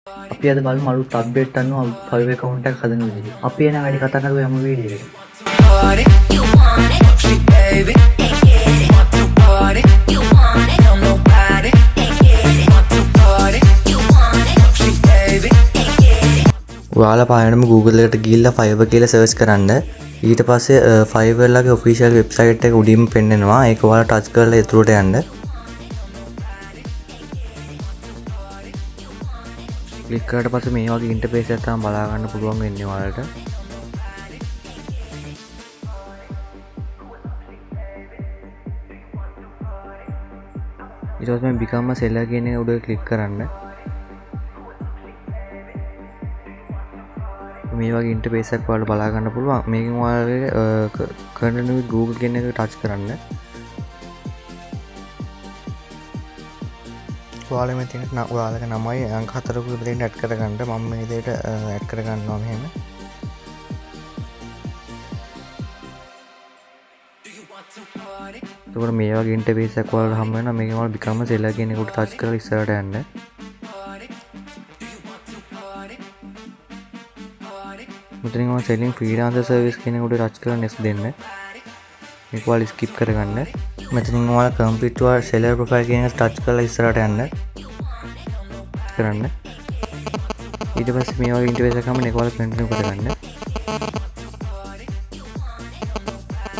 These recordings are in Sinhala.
අපි අද බලමු අලුත් අප්ඩේට් අනුව අලුත් ෆයිල් account එකක් හදන විදිහ. අපි එන වැඩි කතා කරමු යමු වීඩියෝ එකට. ඔයාලා පායනම Google එකට ගිහිල්ලා Fiverr කියලා සර්ච් කරන්න. ඊට පස්සේ Fiverr ලගේ official website එක උඩින්ම පෙන්නනවා. ඒක ඔයාලා ටච් කරලා එතුරට යන්න. ක්ලික් කරාට පස්සේ මේ වගේ ඉන්ටර්ෆේස් එකක් තමයි බලා ගන්න පුළුවන් වෙන්නේ ඔයාලට. ඊට පස්සේ become a seller කියන එක උඩ ක්ලික් කරන්න. මේ වගේ ඉන්ටර්ෆේස් එකක් ඔයාලට බලා ගන්න පුළුවන්. මේකෙන් ඔයාලගේ continue with Google කියන එක ටච් කරන්න. ඔයාලා මේ තියෙන ඔයාලගේ නමයි අංක 4කුයි මෙතෙන් ඇඩ් කරගන්න. මම මේ විදිහට ඇඩ් කරගන්නවා මෙහෙම. එතකොට මේ වගේ ඉන්ටර්ෆේස් එකක් ඔයාලට හම්බ වෙනවා. මේකෙන් ඔයාලා become a seller කියන එකට ටච් කරලා ඉස්සරහට යන්න. මෙතනින් ඔයාලා selling freelancer service කියන එකට ටච් කරලා next දෙන්න. මේක ඔයාලා skip කරගන්න. මෙතනින් ඔයාලා complete your seller profile කියන එක ටච් කරලා ඉස්සරහට යන්න. කරන්න. ඊට පස්සේ මේ වගේ ඉන්ටර්ෆේස් එකක් හම්බ වෙන එක ඔයාලා continue කරගන්න.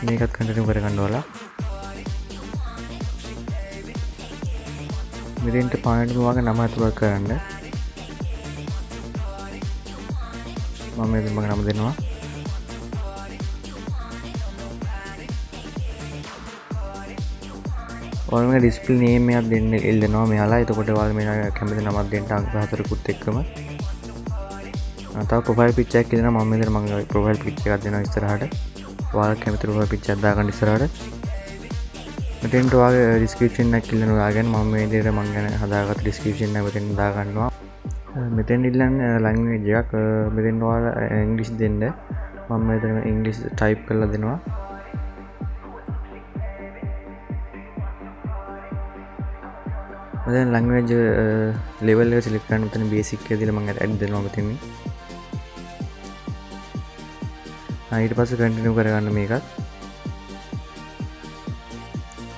මේකත් continue කරගන්න ඔයාලා. මෙතෙන්ට පානට ඔයාගේ නම අතුලත් කරන්න. මම මේ මගේ නම දෙනවා. ඔයාලා මේ ඩිස්ප්ලේ නේම් එකක් දෙන්න ඉල්ලනවා මෙයාලා. එතකොට ඔයාලා මේ කැමති නමක් දෙන්න අංක 4කුත් එක්කම. තව ප්‍රොෆයිල් පික්චර් එකක් ඉල්ලනවා. මම මෙතන මගේ ප්‍රොෆයිල් පික්චර් එකක් දෙනවා ඉස්සරහට. ඔයාලා කැමති ප්‍රොෆයිල් පික්චර් එකක් දාගන්න ඉස්සරහට. මෙතෙන්ට ඔයාගේ ඩිස්ක්‍රිප්ෂන් එකක් ඉල්ලනවා. ඔයාගෙන මම මේ විදිහට මම ගැන හදාගත්ත ඩිස්ක්‍රිප්ෂන් එක මෙතෙන් දාගන්නවා. මෙතෙන් ඉල්ලන්නේ ලැන්ග්වේජ් එකක්. මෙතෙන් ඔයාලා ඉංග්‍රීසි දෙන්න. මම මෙතන ඉංග්‍රීසි ටයිප් කරලා දෙනවා. මෙතන ලැන්ග්වේජ් ලෙවල් එක සිලෙක්ට් කරන්න. මෙතන බේසික් එක දීලා මම ඇඩ් දෙනවා මෙතන. ඊට පස්සේ කන්ටිනියු කරගන්න මේකත්.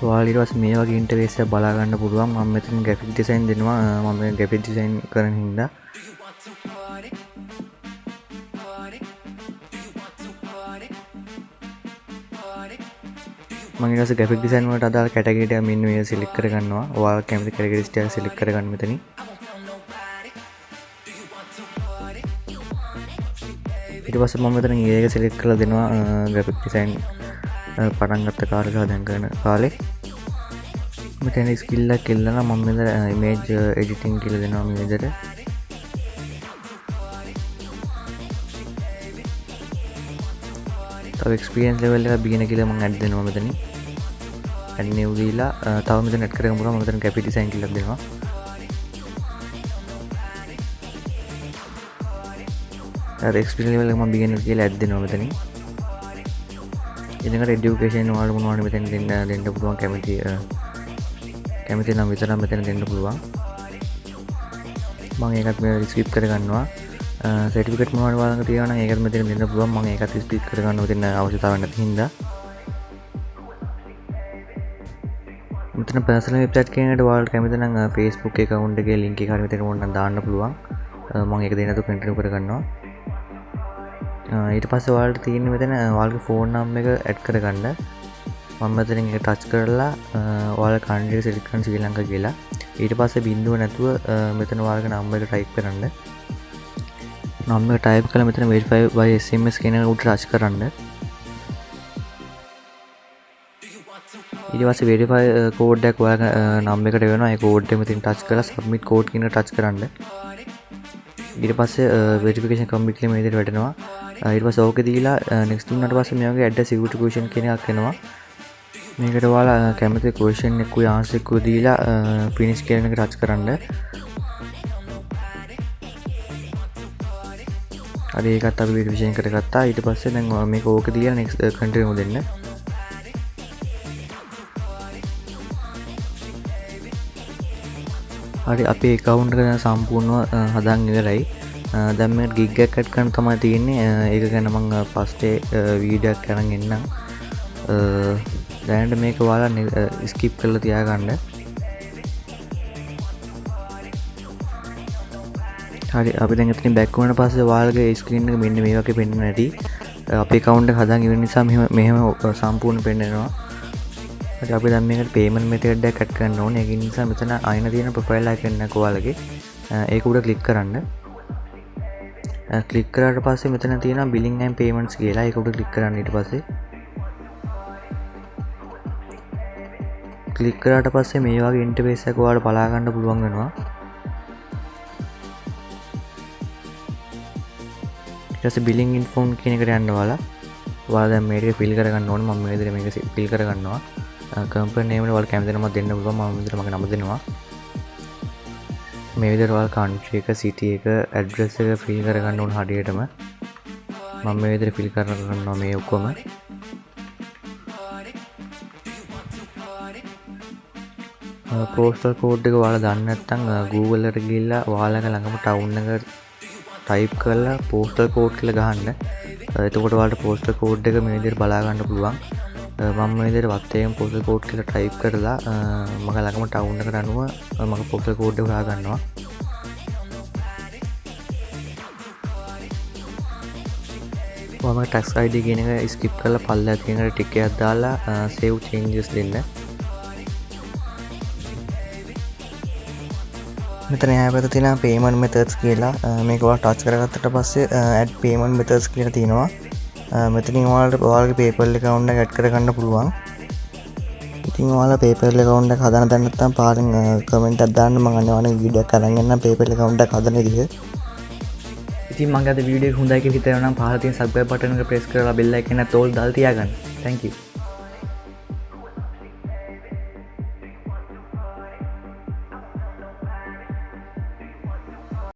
ඔයාලා ඊට පස්සේ මේ වගේ ඉන්ටර්ෆේස් එකක් බලා ගන්න පුළුවන්. මම මෙතන graphic design දෙනවා. මම මේ graphic design කරන හින්දා මම ඊට පස්සේ graphic design වලට අදාළ category එක මෙන්න මේ select කරගන්නවා. ඔයාලා කැමති category එක select කරගන්න මෙතනින්. ඊට පස්සේ මම මෙතන ඒක select කරලා දෙනවා graphic design පටන් ගත්ත කාලේ සහ දැන් කරන කාලේ. මෙතන ස්කිල් එකක් ඉල්ලනවා. මම මෙතන image editing කියලා දෙනවා මේ විදිහට. තව experience level එක beginner කියලා මම add දෙනවා මෙතනින්. add new දීලා තව මෙතන add කරගමු. මම මෙතන graphic design කියලා දෙනවා. අර experience level එක මම beginner කියලා add දෙනවා මෙතනින්. ඉතින් education වල මොනවද මෙතන දෙන්න පුළුවන් කැමති නම් විතර මෙතන දෙන්න පුළුවන්. මම ඒකත් මේ ස්කිප් කරගන්නවා. සර්ටිෆිකේට් මොනවද ඔයාලඟ තියෙනවා නම් ඒකත් මෙතන දෙන්න පුළුවන්. මම ඒකත් ස්කිප් කරගන්නවා. මෙතන අවශ්‍යතාවයක් නැති හින්දා. මෙතන personal website කියන එකට ඔයාලට කැමති නම් Facebook account එකේ link එක හරි මෙතන ඕනනම් දාන්න පුළුවන්. මම ඒක දෙන්න තු කන්ටිනියු කරගන්නවා. ඊට පස්සේ ඔයාලට තියෙන්නේ මෙතන ඔයාලගේ ෆෝන් නම්බර් එක ඇඩ් කරගන්න. මම මෙතනින් ඒක ටච් කරලා ඔයාලා කන්ට්‍රි එක සිලෙක්ට් කරන්න ශ්‍රී ලංකා කියලා. ඊට පස්සේ බිඳුව නැතුව මෙතන ඔයාලගේ නම්බර් එක ටයිප් කරන්න. නම්බර් එක ටයිප් කරලා මෙතන verify by SMS කියන එක උඩ ටච් කරන්න. ඊට පස්සේ verify කෝඩ් එකක් ඔයාලගේ නම්බර් එකට වෙනවා. ඒ කෝඩ් එක මෙතන ටච් කරලා submit code කියන එක ටච් කරන්න. ඊට පස්සේ verification complete කියලා මේ විදිහට වැටෙනවා. ඊට පස්සේ ඕක දීලා next උනාට පස්සේ මේ වගේ add a security question කියන එකක් එනවා. මේකට ඔයාලා කැමති question එකකුයි answer එකකුයි දීලා finish කියන එක ටච් කරන්න. හරි ඒකත් අපි verification කරගත්තා. ඊට පස්සේ දැන් මේක ඕක දීලා next continue දෙන්න. හරි අපේ account එක දැන් සම්පූර්ණව හදාන් ඉවරයි. දැන් මේකට gig එකක් ඇඩ් කරන්න තමයි තියෙන්නේ. ඒක ගැන මම පස්සේ වීඩියෝ එකක් අරන් එන්නම්. දැනට මේක ඔයාලා skip කරලා තියාගන්න. හරි අපි දැන් එතනින් බෑක් වුණාට පස්සේ ඔයාලගේ ස්ක්‍රීන් එක මෙන්න මේ වගේ පෙන්වන්න ඇති. අපේ account එක හදාන් ඉවර නිසා මෙහෙම සම්පූර්ණ පෙන්වනවා. හරි අපි දැන් මේකට payment method එකක් ඇඩ් කරන්න ඕනේ. ඒක නිසා මෙතන අයින තියෙන profile icon එක ඔයාලගේ ඒක උඩ click කරන්න. click කරාට පස්සේ මෙතන තියෙනවා billing and payments කියලා. ඒක උඩ click කරන්න ඊට පස්සේ. click කරාට පස්සේ මේ වගේ interface එකක් ඔයාලට බලා ගන්න පුළුවන් වෙනවා. ඊට පස්සේ billing info කියන එකට යන්න ඔයාලා. ඔයාලා දැන් මේක fill කරගන්න ඕනේ. මම මේ විදිහට මේක fill කරගන්නවා. කම්පනි නේම් එක ඔයාලා කැමති නමක් දෙන්න පුළුවන්. මම විදිහට මගේ නම දෙනවා. මේ විදිහට ඔයාලා country එක, city එක, address එක fill කරගන්න ඕන හරියටම. මම මේ විදිහට fill කරගන්නවා මේ ඔක්කොම. postal code එක ඔයාලා දන්නේ නැත්නම් Google එකට ගිහිල්ලා ඔයාලගේ ළඟම town එක type කරලා postal code කියලා ගහන්න. එතකොට ඔයාලට postal code එක මේ විදිහට බලා ගන්න පුළුවන්. මම මේ විදිහට වත්තේම postal code කියලා type කරලා මගේ ළඟම town එකට අනුව මගේ postal code එක හොයා ගන්නවා. මම tax ID කියන එක skip කරලා පල්ලෙහාට තියෙන ටික එකක් දාලා save changes දෙන්න. මෙතන එහා පැත්තේ තියෙන payment methods කියලා මේක ඔයාලා ටච් කරගත්තට පස්සේ add payment methods කියලා තියෙනවා. මෙතනින් ඔයාලගේ PayPal account එක add කරගන්න පුළුවන්. ඉතින් ඔයාලා PayPal account එක හදන්න දැන් නැත්නම් පාරෙන් comment එකක් දාන්න මම අනිවාර්යෙන් වීඩියෝ එකක් අරන් එන්නම් PayPal account එක හදන විදිහ. ඉතින් මගේ අද වීඩියෝ එක හොඳයි කියලා හිතනවා නම් පහළ තියෙන subscribe button එක press කරලා bell icon එක තෝල් දාලා තියාගන්න. Thank you.